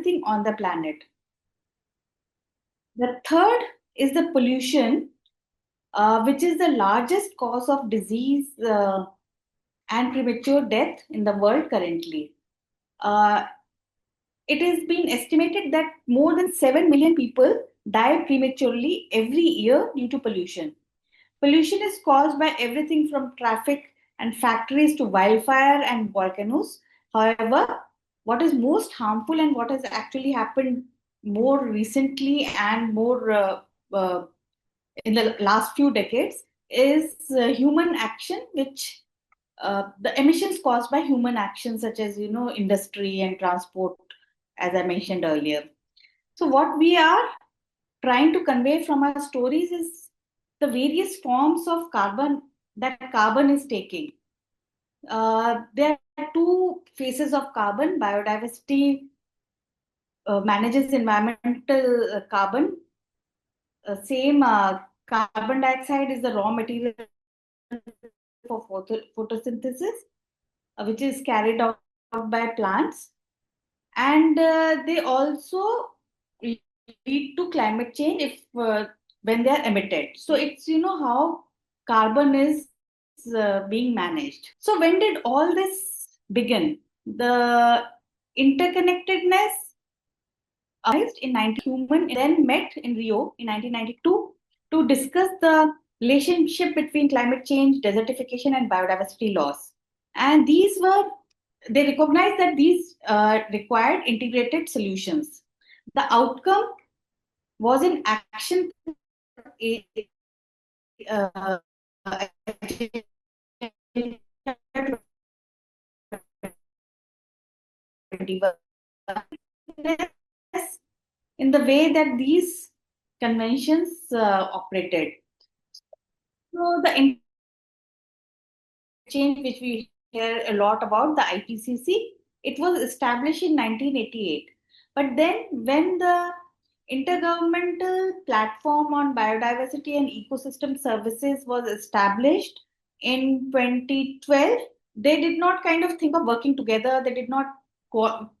everything on the planet. The third is the pollution, which is the largest cause of disease and premature death in the world currently. It has been estimated that more than 7 million people die prematurely every year due to pollution. Pollution is caused by everything from traffic and factories to wildfire and volcanoes. However, what is most harmful and what has actually happened more recently and more in the last few decades is human action, which the emissions caused by human action, such as industry and transport, as I mentioned earlier. So, what we are trying to convey from our stories is the various forms of carbon that carbon is taking. There are two phases of carbon. Biodiversity manages environmental carbon. Same carbon dioxide is the raw material for photosynthesis, which is carried out by plants. And they also lead to climate change if when they are emitted. So it's how carbon is being managed. So when did all this begin? The interconnectedness in 19 human then met in Rio in 1992 to discuss the relationship between climate change, desertification, and biodiversity loss. And they recognized that these required integrated solutions. The outcome was an action uh, in the way that these conventions operated. So the change which we hear a lot about, the IPCC, it was established in 1988. But then when the Intergovernmental Platform on Biodiversity and Ecosystem Services was established in 2012, they did not kind of think of working together. They did not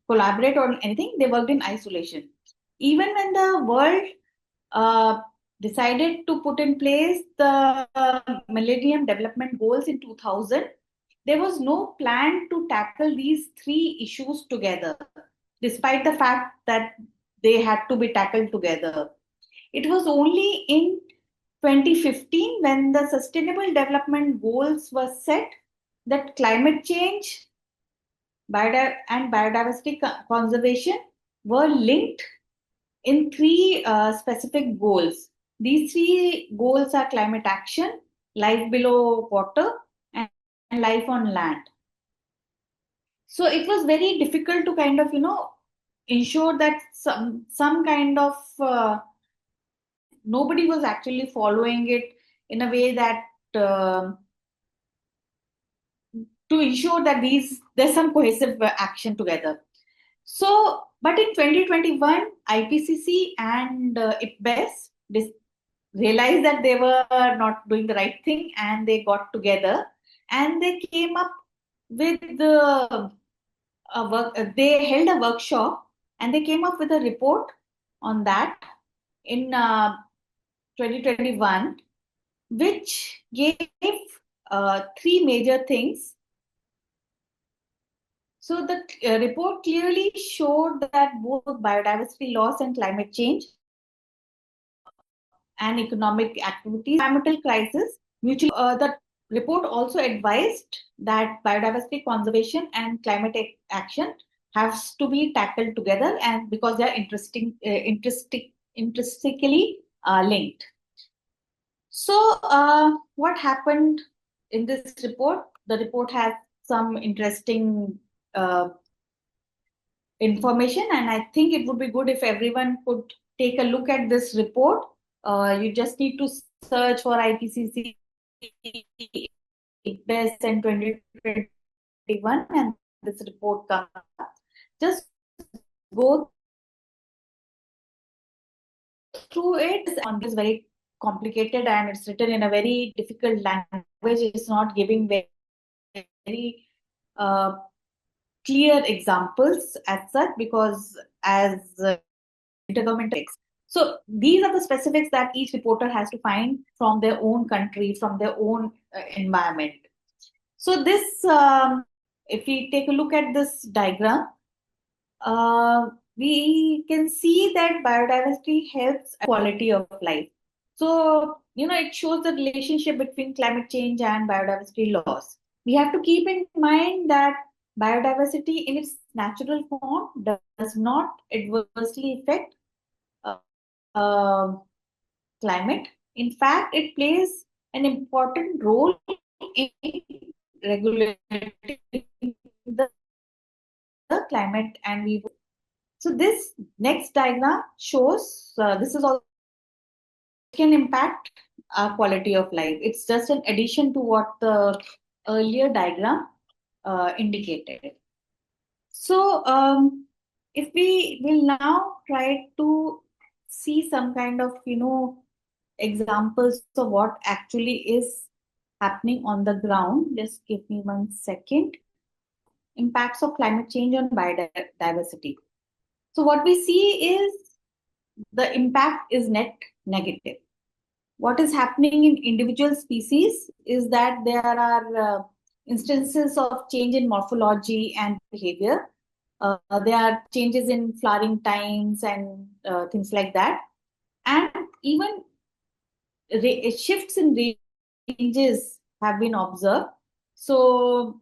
collaborate on anything. They worked in isolation. Even when the world decided to put in place the Millennium Development Goals in 2000, there was no plan to tackle these three issues together, despite the fact that they had to be tackled together. It was only in 2015, when the Sustainable Development Goals were set, that climate change and biodiversity conservation were linked in three specific goals. These three goals are climate action, life below water, and life on land. So it was very difficult to kind of, ensure that some kind of nobody was actually following it in a way that to ensure that there's some cohesive action together. So, but in 2021, IPCC and IPBES realized that they were not doing the right thing, and they got together and they came up with they held a workshop and they came up with a report on that in 2021, which gave three major things. So the report clearly showed that both biodiversity loss and climate change and economic activities, environmental crisis, mutually. The report also advised that biodiversity conservation and climate action has to be tackled together, and because they are intrinsically linked. So, what happened in this report? The report has some interesting information, and I think it would be good if everyone could take a look at this report. You just need to search for IPCC best in 2021, and this report comes up. Just go through it. It's very complicated and it's written in a very difficult language. It's not giving very clear examples as such, because as intergovernmental. So these are the specifics that each reporter has to find from their own country, from their own environment. So this, if we take a look at this diagram, we can see that biodiversity helps quality of life. So, it shows the relationship between climate change and biodiversity loss. We have to keep in mind that biodiversity in its natural form does not adversely affect climate. In fact, it plays an important role in regulating the climate, and we. So this next diagram shows this is also can impact our quality of life. It's just an addition to what the earlier diagram indicated. So if we will now try to see some kind of examples of what actually is happening on the ground, just give me 1 second. Impacts of climate change on biodiversity. So what we see is the impact is net negative. What is happening in individual species is that there are instances of change in morphology and behavior. There are changes in flowering times and things like that. And even shifts in ranges have been observed. So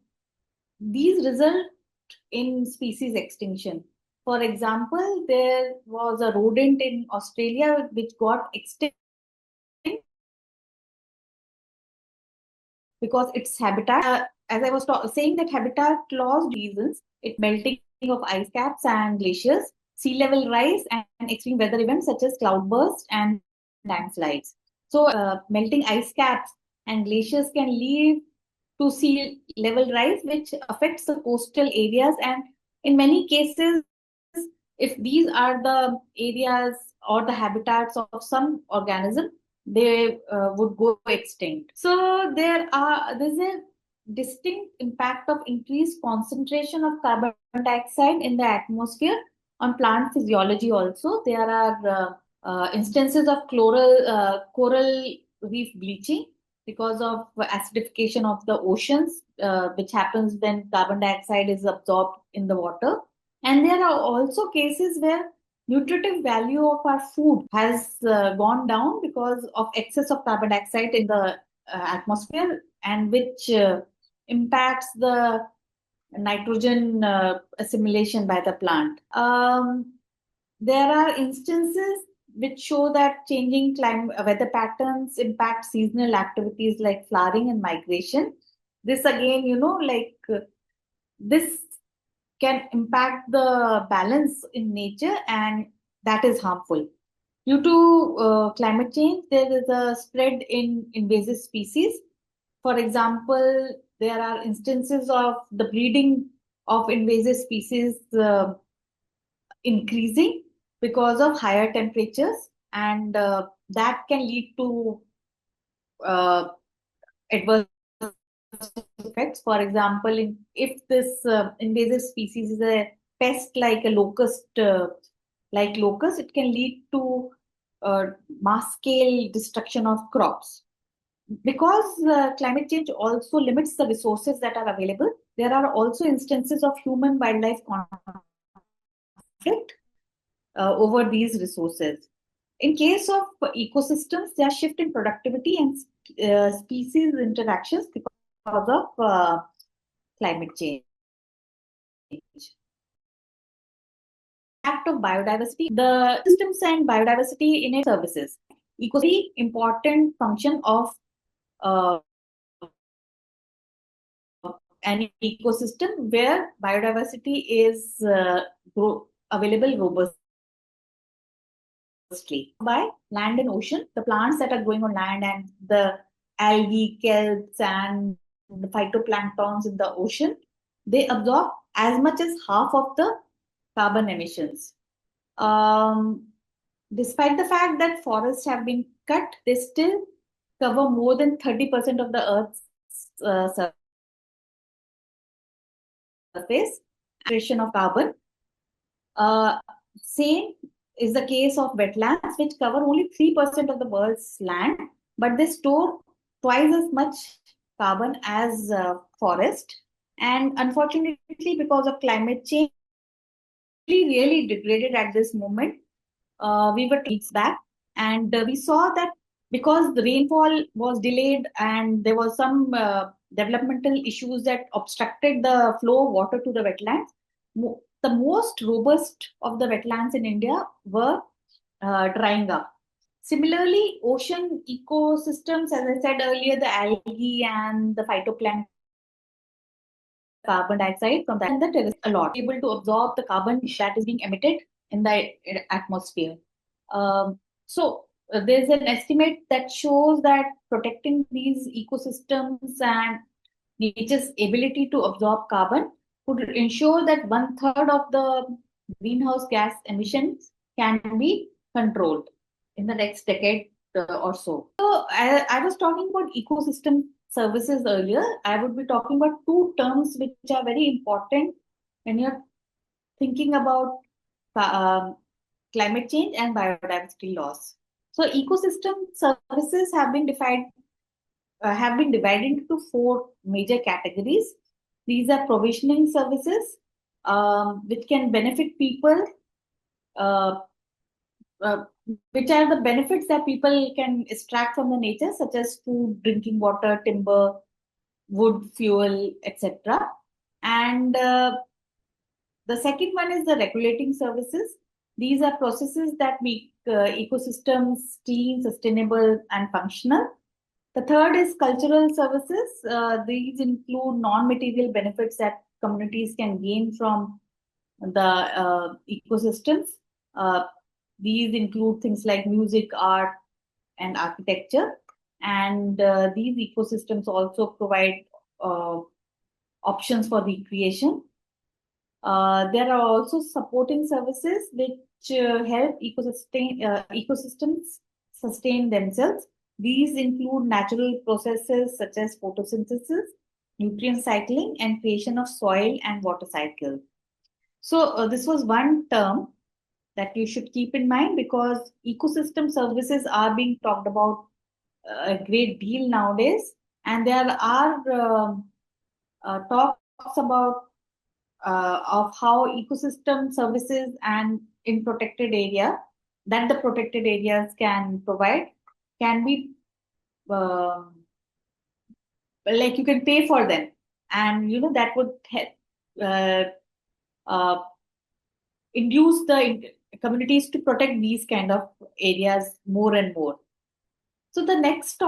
these result in species extinction. For example, there was a rodent in Australia which got extinct because its habitat, as I was saying, that habitat loss reasons, it melting of ice caps and glaciers, sea level rise, and extreme weather events such as cloudburst and landslides. So, melting ice caps and glaciers can lead to sea level rise, which affects the coastal areas. And in many cases, if these are the areas or the habitats of some organism, they would go extinct. So there's a distinct impact of increased concentration of carbon dioxide in the atmosphere on plant physiology. Also, there are instances of coral reef bleaching because of acidification of the oceans, which happens when carbon dioxide is absorbed in the water. And there are also cases where nutritive value of our food has gone down because of excess of carbon dioxide in the atmosphere, and which impacts the nitrogen assimilation by the plant. There are instances which show that changing climate weather patterns impact seasonal activities like flowering and migration. This again, this can impact the balance in nature, and that is harmful. Due to climate change, there is a spread in invasive species. For example, there are instances of the breeding of invasive species increasing because of higher temperatures, and that can lead to adverse effects. For example, if this invasive species is a pest like a locust, it can lead to mass scale destruction of crops. Because climate change also limits the resources that are available, there are also instances of human wildlife conflict over these resources. In case of ecosystems, there are shift in productivity and species interactions because of climate change. Impact of biodiversity, the systems and biodiversity in its services. Ecosystem, important function of an ecosystem where biodiversity is available robustly. By land and ocean, the plants that are growing on land and the algae, kelps, and the phytoplanktons in the ocean, they absorb as much as half of the carbon emissions. Despite the fact that forests have been cut, they still cover more than 30% of the Earth's surface. Of carbon. Same is the case of wetlands, which cover only 3% of the world's land, but they store twice as much carbon as forest. And unfortunately, because of climate change, really degraded at this moment. We were weeks back, and we saw that because the rainfall was delayed and there was some developmental issues that obstructed the flow of water to the wetlands, the most robust of the wetlands in India were drying up. Similarly, ocean ecosystems, as I said earlier, the algae and the phytoplankton absorb the carbon dioxide from that, and the terrestrial a lot, able to absorb the carbon that is being emitted in the atmosphere. There's an estimate that shows that protecting these ecosystems and nature's ability to absorb carbon would ensure that one third of the greenhouse gas emissions can be controlled in the next decade or so. So I was talking about ecosystem services earlier. I would be talking about two terms which are very important when you're thinking about um, climate change and biodiversity loss. So ecosystem services have been divided into four major categories. These are provisioning services, which can benefit people, uh, uh, which are the benefits that people can extract from the nature, such as food, drinking water, timber, wood, fuel, etc. And the second one is the regulating services. These are processes that make ecosystems clean, sustainable, and functional. The third is cultural services. These include non-material benefits that communities can gain from the ecosystems. Uh, these include things like music, art, and architecture. And these ecosystems also provide uh, options for recreation. There are also supporting services which help ecosystems sustain themselves. These include natural processes such as photosynthesis, nutrient cycling, and creation of soil and water cycle. So, this was one term that you should keep in mind because ecosystem services are being talked about a great deal nowadays, and there are talks about of how ecosystem services and in protected area that the protected areas can provide can be uh, like you can pay for them, and that would help uh, uh, induce the communities to protect these kind of areas more and more. So the next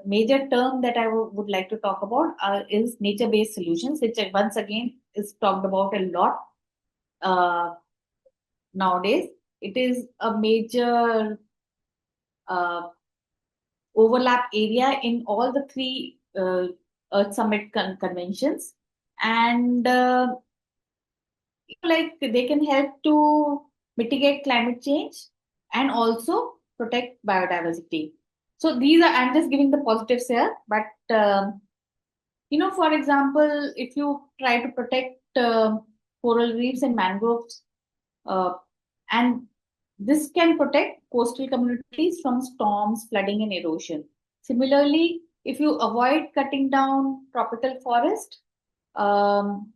major term that would like to talk about is nature-based solutions, which once again is talked about a lot uh, nowadays. It is a major uh, overlap area in all the three Earth Summit conventions, and like they can help to mitigate climate change and also protect biodiversity. So these are I'm just giving the positives here, but for example, if you try to protect coral reefs and mangroves, uh, and this can protect coastal communities from storms, flooding, and erosion. Similarly, if you avoid cutting down tropical forest, um,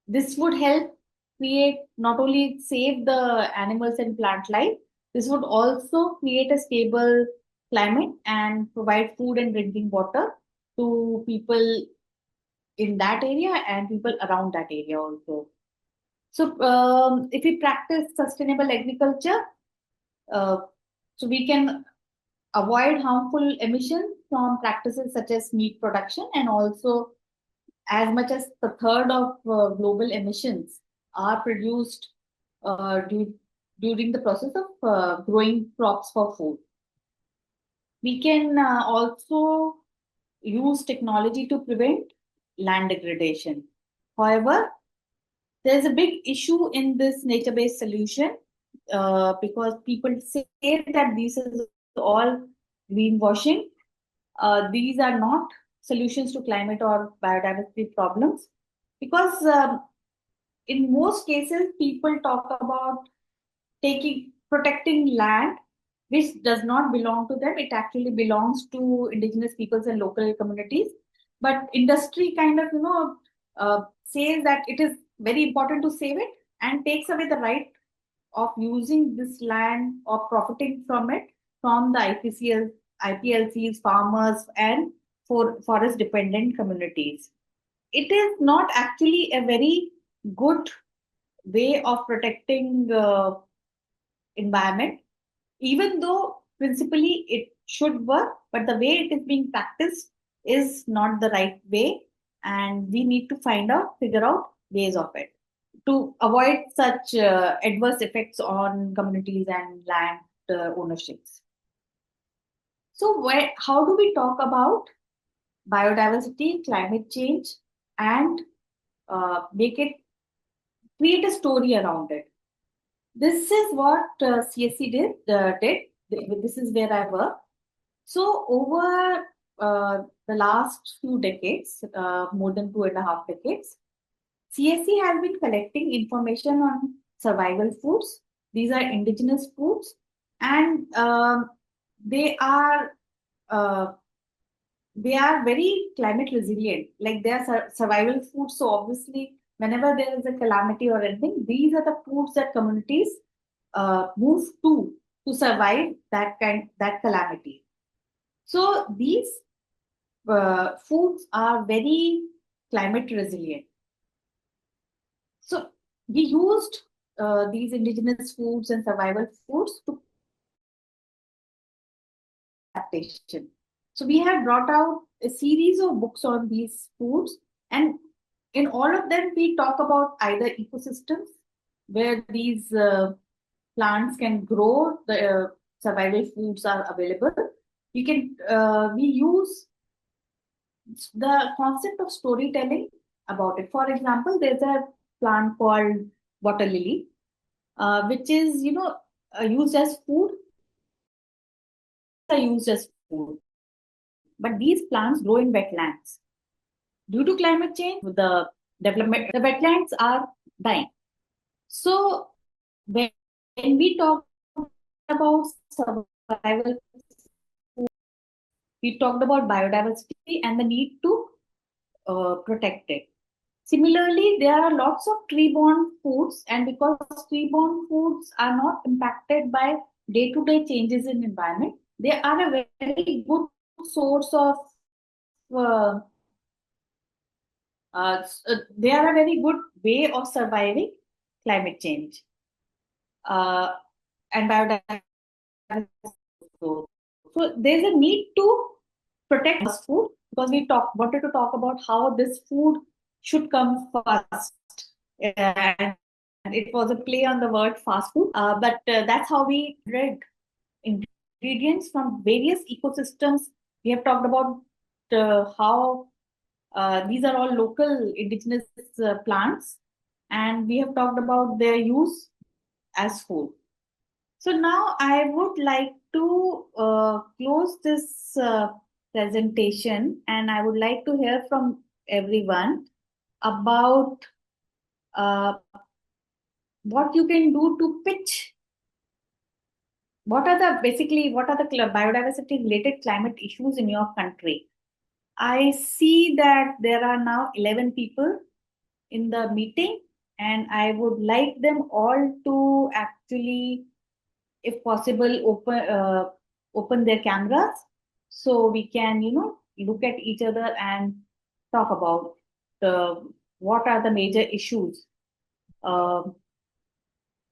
this would help create not only save the animals and plant life, this would also create a stable climate and provide food and drinking water to people in that area and people around that area also. So, if we practice sustainable agriculture, uh, so we can avoid harmful emissions from practices such as meat production, and also as much as the third of global emissions are produced during the process of growing crops for food. We can also use technology to prevent land degradation. However, there's a big issue in this nature-based solution because people say that this is all greenwashing. These are not solutions to climate or biodiversity problems because in most cases, people talk about protecting land which does not belong to them. It actually belongs to indigenous peoples and local communities. But industry kind of, says that it is very important to save it and takes away the right of using this land or profiting from it from the IPLCs, farmers, and for forest dependent communities. It is not actually a very good way of protecting environment, even though principally it should work, but the way it is being practiced is not the right way, and we need to figure out ways of it to avoid such adverse effects on communities and land ownerships. So, how do we talk about biodiversity, climate change, and make it create a story around it? This is what CSC did. This is where I work. So over the last few decades, more than 2.5 decades, CSC has been collecting information on survival foods. These are indigenous foods, and they are uh, they are very climate resilient. Like they are survival foods. So obviously, whenever there is a calamity or anything, these are the foods that communities move to survive that calamity. So these foods are very climate resilient. So we used these indigenous foods and survival foods to adaptation. So we have brought out a series of books on these foods, and in all of them we talk about either ecosystems where these plants can grow, the survival foods are available. We use the concept of storytelling about it. For example, there's a plant called water lily, which is used as food. Are used as food, but these plants grow in wetlands. Due to climate change, the development, the wetlands are dying. So when we talk about survival, we talked about biodiversity and the need to protect it. Similarly, there are lots of tree-borne foods, and because tree-borne foods are not impacted by day-to-day changes in environment, they are a very good source of. Uh, they are a very good way of surviving climate change and biodiversity. So there's a need to protect this food because we wanted to talk about how this food should come first. And it was a play on the word fast food, but that's how we read ingredients from various ecosystems. We have talked about how these are all local indigenous plants, and we have talked about their use as food. So now I would like to close this presentation, and I would like to hear from everyone about uh, what you can do to pitch. What are the biodiversity related climate issues in your country? I see that there are now 11 people in the meeting, and I would like them all to actually, if possible, open their cameras so we can look at each other and talk about what are the major issues uh,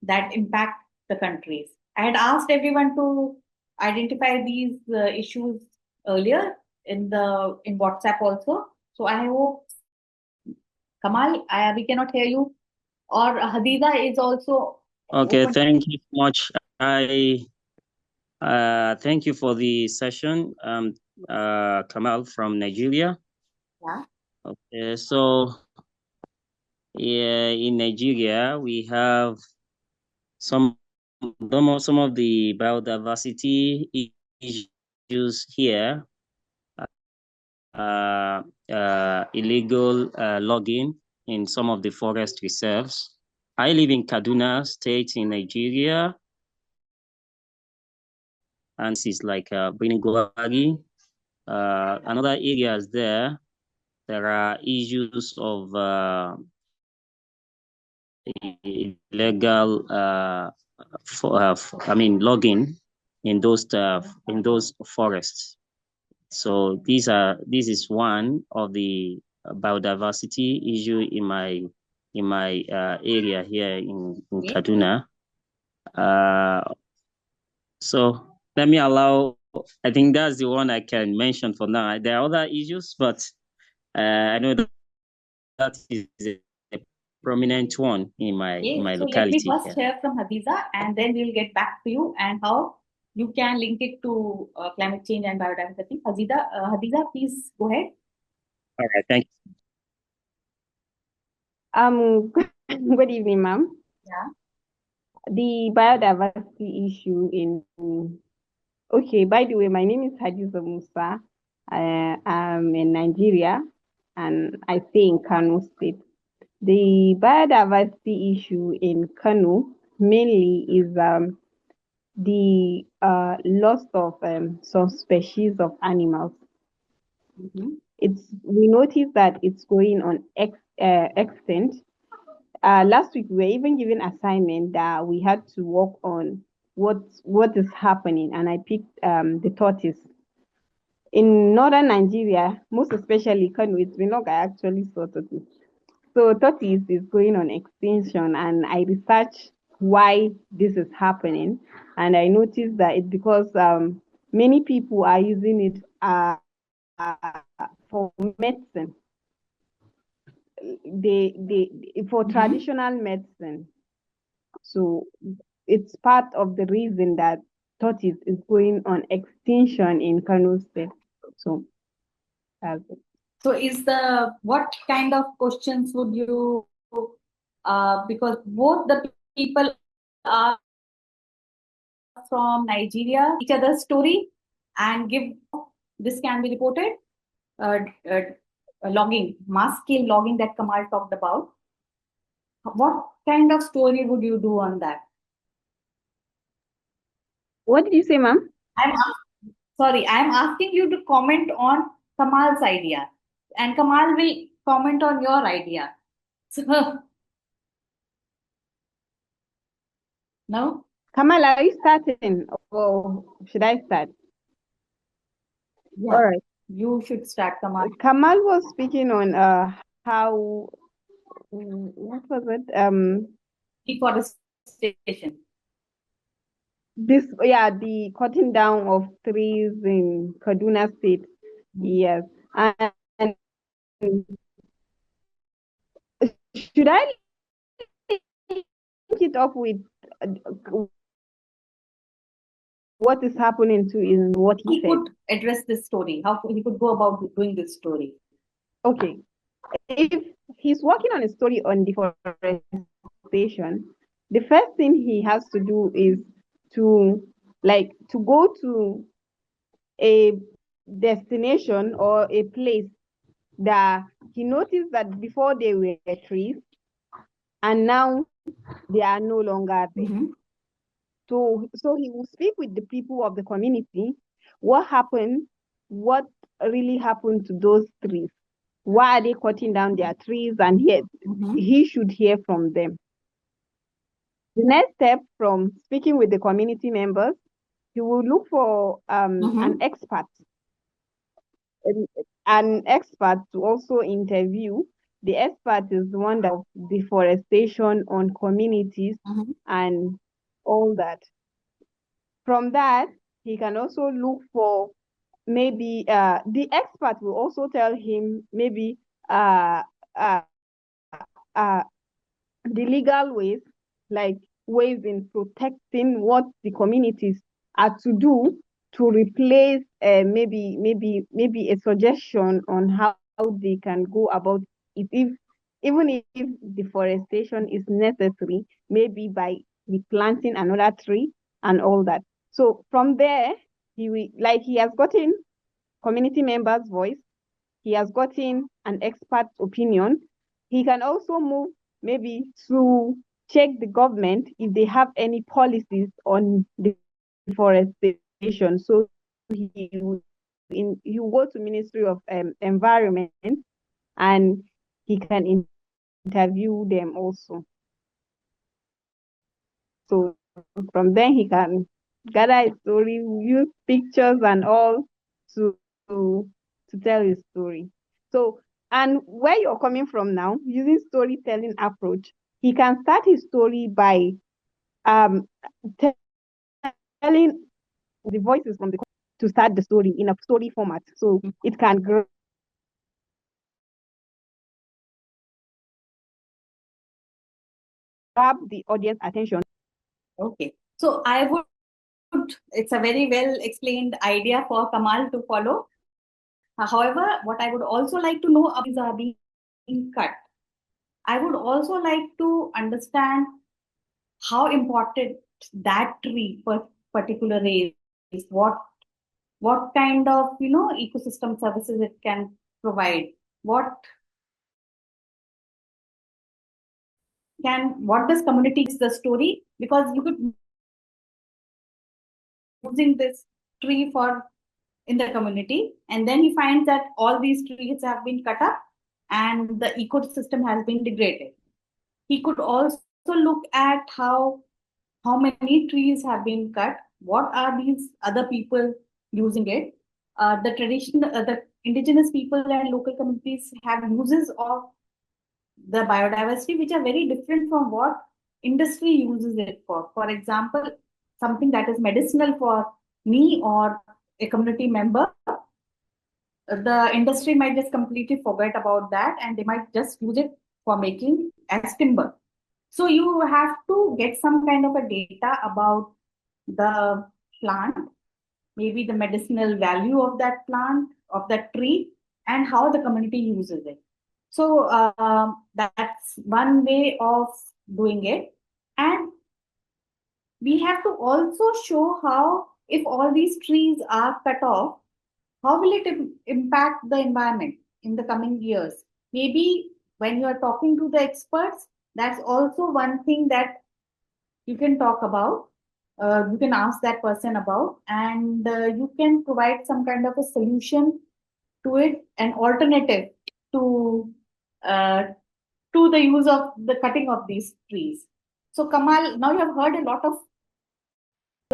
that impact the countries. I had asked everyone to identify these issues earlier in WhatsApp also. So I hope Kamal, we cannot hear you, or Hadiza is also Okay, open. thank you so much. I thank you for the session. Kamal from Nigeria. Yeah. Okay, so yeah, in Nigeria we have some some of the biodiversity issues here. Illegal logging in some of the forest reserves. I live in Kaduna State in Nigeria, and this is like Binigwagi. Another areas there are issues of illegal logging in those forests. So this is one of the biodiversity issue in my area here in Kaduna. So let me allow, I think that's the one I can mention for now. There are other issues, but I know that is a prominent one in my locality. Let me first hear from Hadiza, and then we'll get back to you and how you can link it to climate change and biodiversity. Hadiza, please go ahead. All right, thank you. Good evening, ma'am. Yeah. The biodiversity issue in. Okay, by the way, my name is Hadiza Musa. I'm in Nigeria, and I stay in Kano State. The biodiversity issue in Kano mainly is the loss of some species of animals. We notice that it's going on extent. Last week we were even given assignment that we had to work on what is happening, and I picked the tortoise. In northern Nigeria, most especially Kano, it's been long I actually saw tortoise. So tortoise is going on extinction, and I researched why this is happening, and I noticed that it's because many people are using it for medicine. For traditional medicine. So it's part of the reason that tortoise is going on extinction in Kano State. So that's it. So what kind of questions would you, because both the people are from Nigeria, each other's story, and give this can be reported, logging, mass scale logging that Kamal talked about. What kind of story would you do on that? What did you say, ma'am? I'm asking you to comment on Kamal's idea, and Kamal will comment on your idea. So, no? Kamal, are you starting, or should I start? Yeah. All right. You should start, Kamal. Kamal was speaking on how, what was it? Deforestation. The cutting down of trees in Kaduna State. Yes. And should I link it up with what is happening to in what he said? Could address this story, how he could go about doing this story. Okay. If he's working on a story on deforestation, the first thing he has to do is to go to a destination or a place that he noticed that before they were trees and now they are no longer there. So he will speak with the people of the community. What happened? What really happened to those trees? Why are they cutting down their trees? And he should hear from them. The next step from speaking with the community members, he will look for an expert to also interview. The expert is the one that deforestation on communities and all that. From that, he can also look for maybe the expert will also tell him maybe the legal ways, like ways in protecting what the communities are to do to replace maybe a suggestion on how they can go about it, even if deforestation is necessary, maybe by replanting another tree and all that. So from there, he has gotten community members' voice, he has gotten an expert opinion. He can also move maybe to check the government if they have any policies on deforestation. So he will go to Ministry of Environment, and he can interview them also. So from then he can gather a story, use pictures and all to tell his story. So, and where you're coming from now, using storytelling approach, he can start his story by telling the voices from the to start the story in a story format. So it can grab the audience attention. Okay. So I would, it's a very well explained idea for Kamal to follow. However, what I would also like to know about are being cut. I would also like to understand how important that tree for particular race is, what kind of ecosystem services it can provide, what does community the story, because you could using this tree for in the community, and then he finds that all these trees have been cut up and the ecosystem has been degraded. He could also look at how many trees have been cut, what are these other people using it. The indigenous people and local communities have uses of the biodiversity which are very different from what industry uses it for. For example, something that is medicinal for me or a community member, the industry might just completely forget about that and they might just use it for making as timber. So you have to get some kind of a data about the plant, maybe the medicinal value of that plant, of that tree, and how the community uses it. So that's one way of doing it. And we have to also show how, if all these trees are cut off, how will it impact the environment in the coming years? Maybe when you are talking to the experts, that's also one thing that you can talk about. You can ask that person about, and you can provide some kind of a solution to it, an alternative to uh, the use of the cutting of these trees. So Kamal, now you have heard a lot of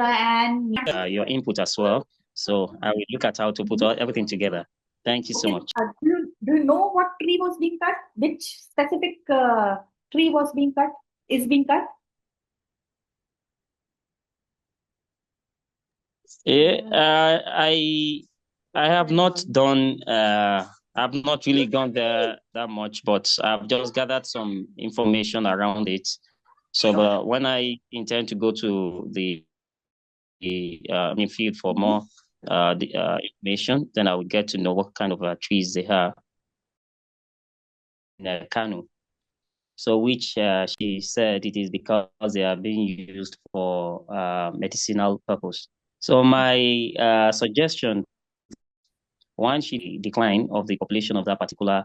and your input as well. So I will look at how to put everything together. Thank you so much. Do you know what tree was being cut? Which specific tree was being cut? Is being cut? Yeah, I have not done. I've not really gone there that much, but I've just gathered some information around it. So, but when I intend to go to the field for more information, then I will get to know what kind of trees they have in Kano. So, which she said it is because they are being used for medicinal purpose. So, my suggestion, one, she decline of the population of that particular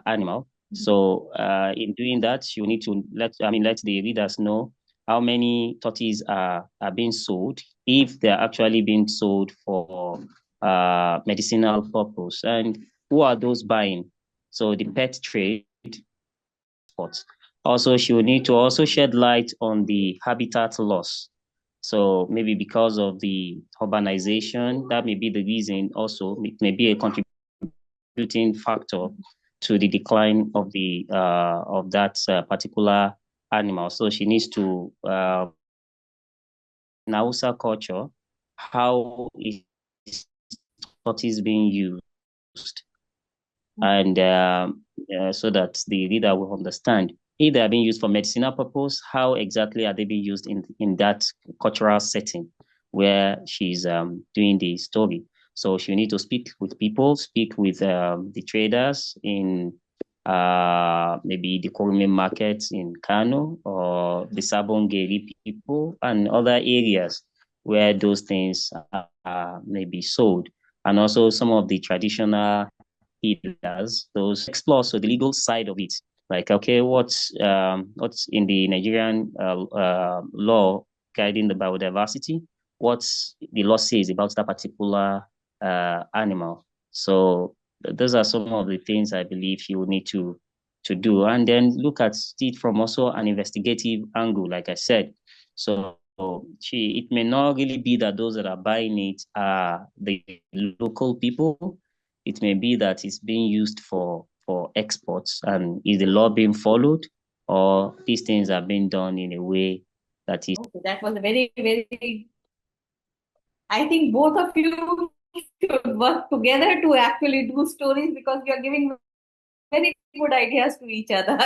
animal. So, in doing that, you need to let the readers know how many tortoises are being sold, if they are actually being sold for medicinal purpose, and who are those buying. So the pet trade. Also, she will need to also shed light on the habitat loss. So maybe because of the urbanization, that may be the reason also, it may be a contributing factor to the decline of the of that particular animal. So she needs to in Hausa culture, how is tortoise being used, and so that the reader will understand if they are being used for medicinal purpose, how exactly are they being used in that cultural setting where she's doing the story. So she need to speak with people, speak with the traders in maybe the Kurume markets in Kano or the Sabongeri people and other areas where those things are maybe sold. And also some of the traditional healers, those explore so the legal side of it, like, okay, what's in the Nigerian law guiding the biodiversity? What's the law says about that particular animal? So those are some of the things I believe you will need to do, and then look at it from also an investigative angle, like I said. So it may not really be that those that are buying it are the local people. It may be that it's being used for exports, and is the law being followed, or these things are being done in a way that is. Okay, that was a very, very. I think both of you should work together to actually do stories, because you are giving very good ideas to each other.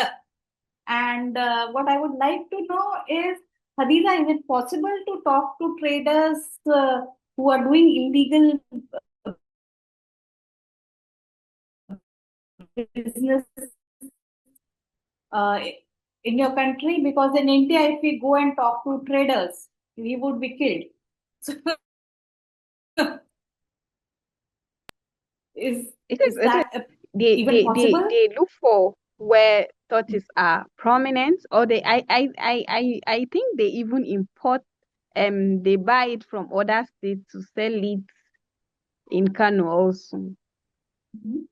And what I would like to know is, Hadiza, is it possible to talk to traders who are doing illegal business uh, in your country? Because in India, if we go and talk to traders, we would be killed. So, is that even possible? They look for where tortoise are prominent, or I think they even import they buy it from other states to sell it in Kano also. Mm-hmm.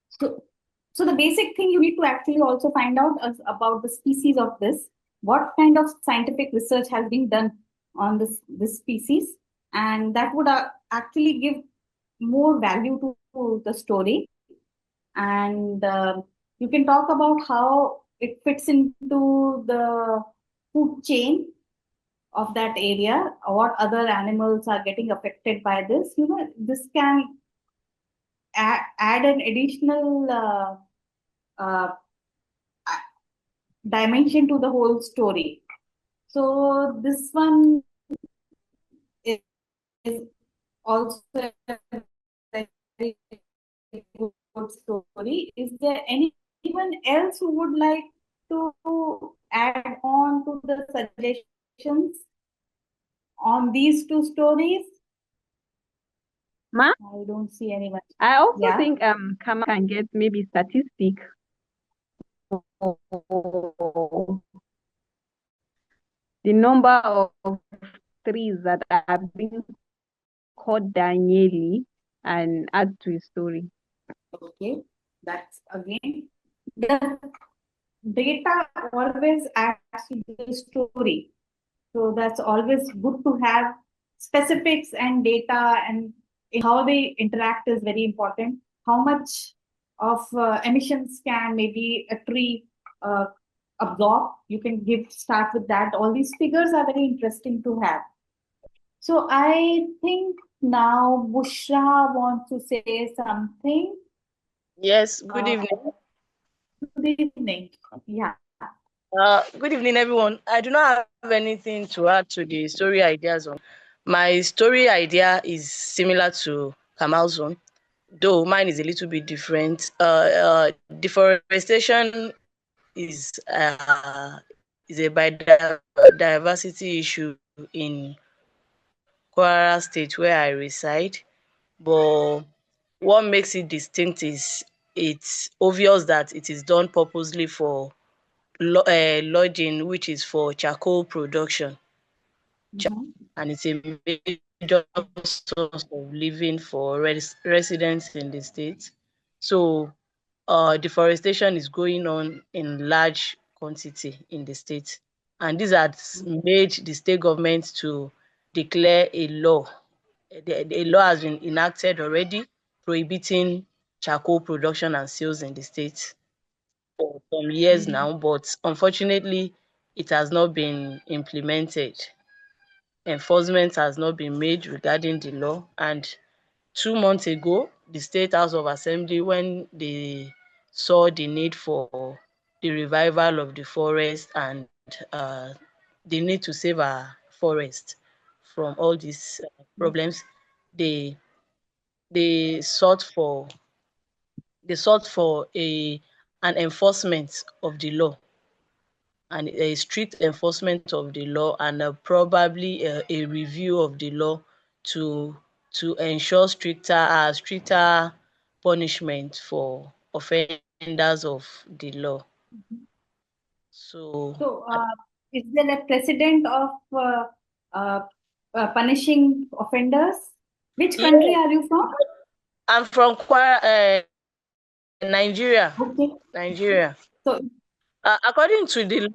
So the basic thing you need to actually also find out is about the species of this. What kind of scientific research has been done on this species, and that would actually give more value to the story. And you can talk about how it fits into the food chain of that area, or what other animals are getting affected by this. This can add an additional uh, dimension to the whole story. So this one is also a very good story. Is there anyone else who would like to add on to the suggestions on these two stories? Ma, I don't see anyone. I also Yeah. think Kama can get maybe statistic for the number of trees that are being cut down yearly and add to his story. Okay. That's again the data always adds to the story. So that's always good to have specifics and data, and how they interact is very important. How much of emissions can maybe a tree absorb? You can start with that. All these figures are very interesting to have. So I think now Bushra wants to say something. Yes, good evening. Good evening. Yeah. Good evening, everyone. I do not have anything to add to the story ideas. My story idea is similar to Kamal's own, though mine is a little bit different. Deforestation is a biodiversity issue in Kwara State where I reside, but what makes it distinct is it's obvious that it is done purposely for lodging, which is for charcoal production, Mhm. and it's a major source of living for residents in the state. So, deforestation is going on in large quantity in the state, and this has made the state government to declare a law. A law has been enacted already prohibiting charcoal production and sales in the state for some years Mhm. now, but unfortunately, it has not been implemented. Enforcement has not been made regarding the law. And 2 months ago, the State House of Assembly, when they saw the need for the revival of the forest and uh, the need to save our forest from all these problems, they they sought for an enforcement of the law, and a strict enforcement of the law, and probably a review of the law to ensure stricter punishment for offenders of the law. So is there a precedent of punishing offenders? Which country yeah, are you from? I'm from Nigeria. Okay. Nigeria. So, According to the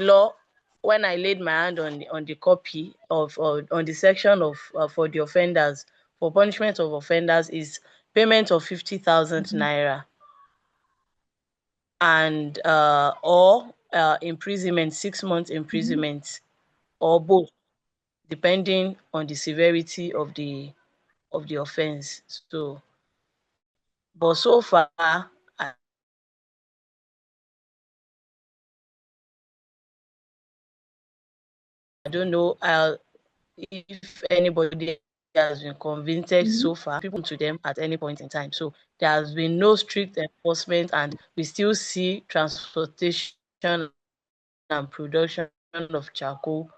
law, when I laid my hand on the copy of on the section of for the offenders, for punishment of offenders is payment of 50,000 naira and or imprisonment, 6 months imprisonment, or both, depending on the severity of the offense. So, but so far, I don't know if anybody has been convicted so far. People to them at any point in time. So there has been no strict enforcement, and we still see transportation and production of charcoal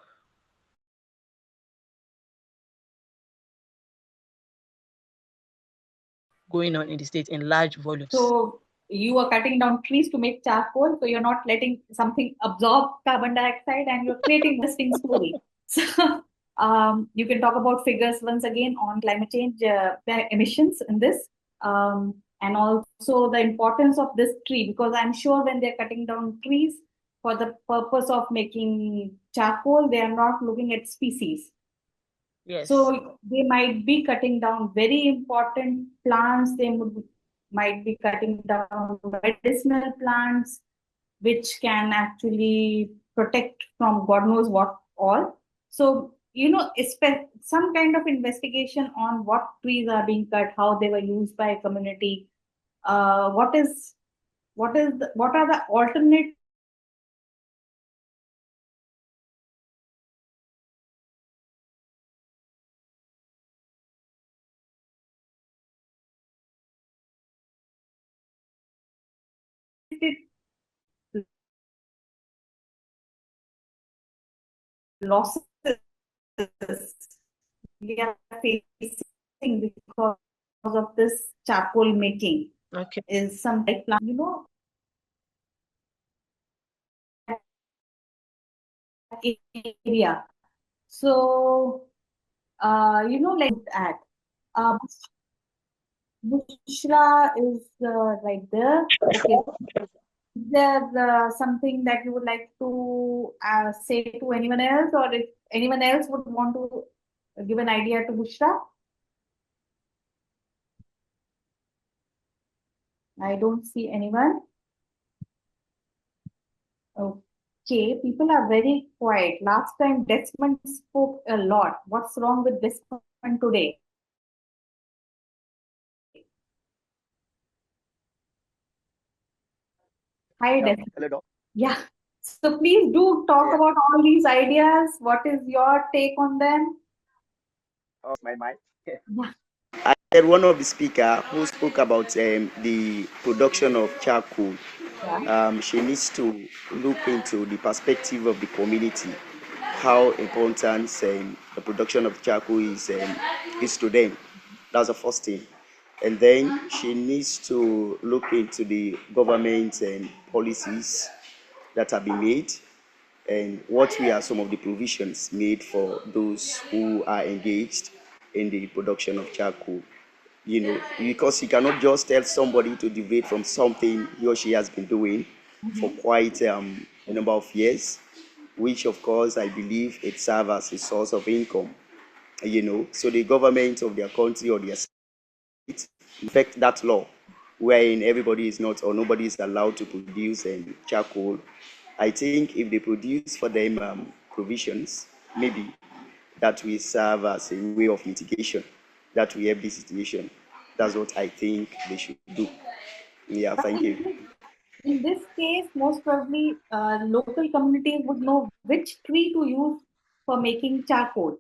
going on in the state in large volumes. so you are cutting down trees to make charcoal, so you're not letting something absorb carbon dioxide and you're creating this thing story. So you can talk about figures once again on climate change emissions in this. And also the importance of this tree, because I'm sure when they're cutting down trees for the purpose of making charcoal, they are not looking at species. Yes. So they might be cutting down very important plants. Might be cutting down medicinal plants, which can actually protect from God knows what all. So, some kind of investigation on what trees are being cut, how they were used by a community, what are the alternate losses we are facing because of this charcoal making? Okay. Is some like plant, area. So, like that. Uh, Bushra is right there. Okay. Is there something that you would like to say to anyone else, or if anyone else would want to give an idea to Bushra? I don't see anyone. Okay, people are very quiet. Last time Desmond spoke a lot. What's wrong with Desmond today? Hi, Desmond. Hello. Yeah. So please do talk about all these ideas. What is your take on them? My mind. Yeah. I heard one of the speaker who spoke about the production of charcoal. Yeah. She needs to look into the perspective of the community, how important the production of charcoal is to them. That's the first thing. And then she needs to look into the government and policies that have been made, and what we are some of the provisions made for those who are engaged in the production of charcoal. Because you cannot just tell somebody to deviate from something he or she has been doing for quite a number of years, which of course I believe it serves as a source of income. So the government of their country or their state effect that law wherein everybody is not or nobody is allowed to produce charcoal. I think if they produce for them provisions, maybe that will serve as a way of mitigation, that will help the situation. That's what I think they should do. Yeah, thank you. In this case, most probably local communities would know which tree to use for making charcoal.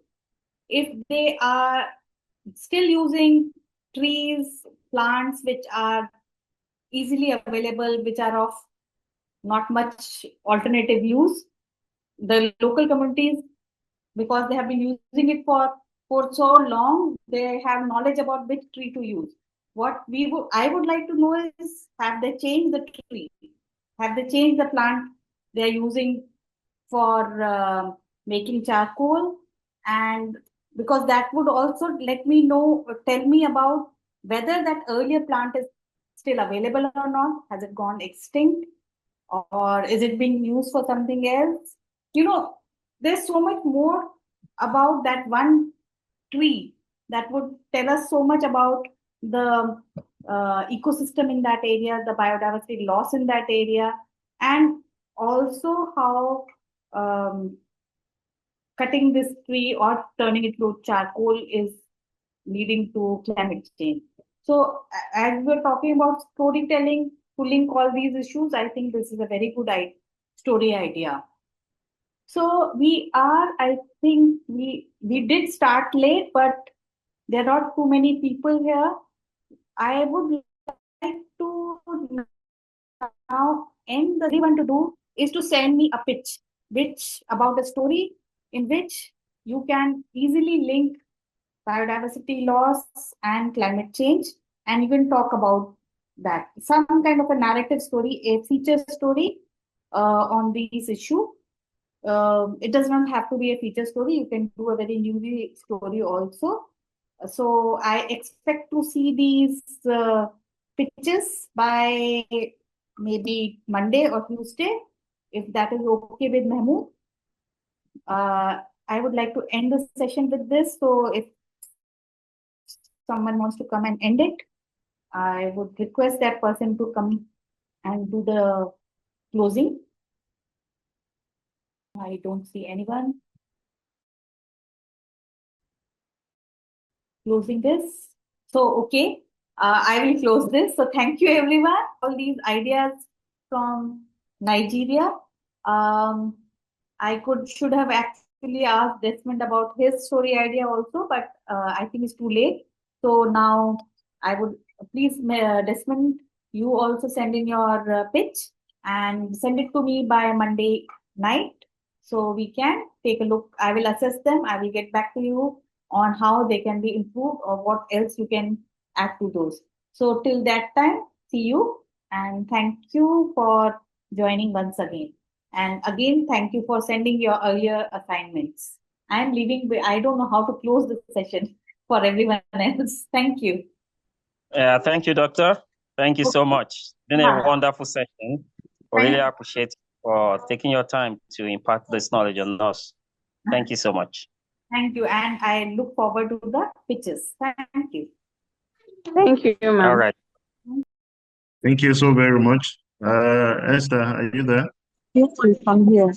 If they are still using trees, plants which are easily available, which are of not much alternative use, the local communities, because they have been using it for so long, they have knowledge about which tree to use. What I would like to know is, have they changed the tree? Have they changed the plant they're using for making charcoal? And because that would also tell me about whether that earlier plant is still available or not. Has it gone extinct? Or is it being used for something else? There's so much more about that one tree that would tell us so much about the ecosystem in that area, the biodiversity loss in that area, and also how cutting this tree or turning it to charcoal is leading to climate change. So, as we're talking about storytelling to link all these issues, I think this is a very good story idea. So I think we did start late, but there are not too many people here. I would like to now end the everyone to do is to send me a pitch, which about a story in which you can easily link biodiversity loss and climate change, and you can talk about that. Some kind of a narrative story, a feature story on this issue. It does not have to be a feature story. You can do a very newbie story also. So I expect to see these pitches by maybe Monday or Tuesday, if that is okay with Mahmood. I would like to end the session with this. So if someone wants to come and end it, I would request that person to come and do the closing. I don't see anyone. Closing this. So, okay, I will close this. So, thank you everyone. All these ideas from Nigeria. I should have actually asked Desmond about his story idea also, but I think it's too late. So now I would please, Desmond, you also send in your pitch and send it to me by Monday night so we can take a look. I will assess them. I will get back to you on how they can be improved or what else you can add to those. So till that time, see you and thank you for joining once again. And again, thank you for sending your earlier assignments. I'm leaving. I don't know how to close the session for everyone else. Thank you. Thank you, Doctor. Thank you so much. It's been a wonderful session. I really appreciate you for taking your time to impart this knowledge on us. Thank you so much. Thank you. And I look forward to the pitches. Thank you. Thank you, ma'am. All right. Thank you so very much. Esther, are you there? Yes, I'm here.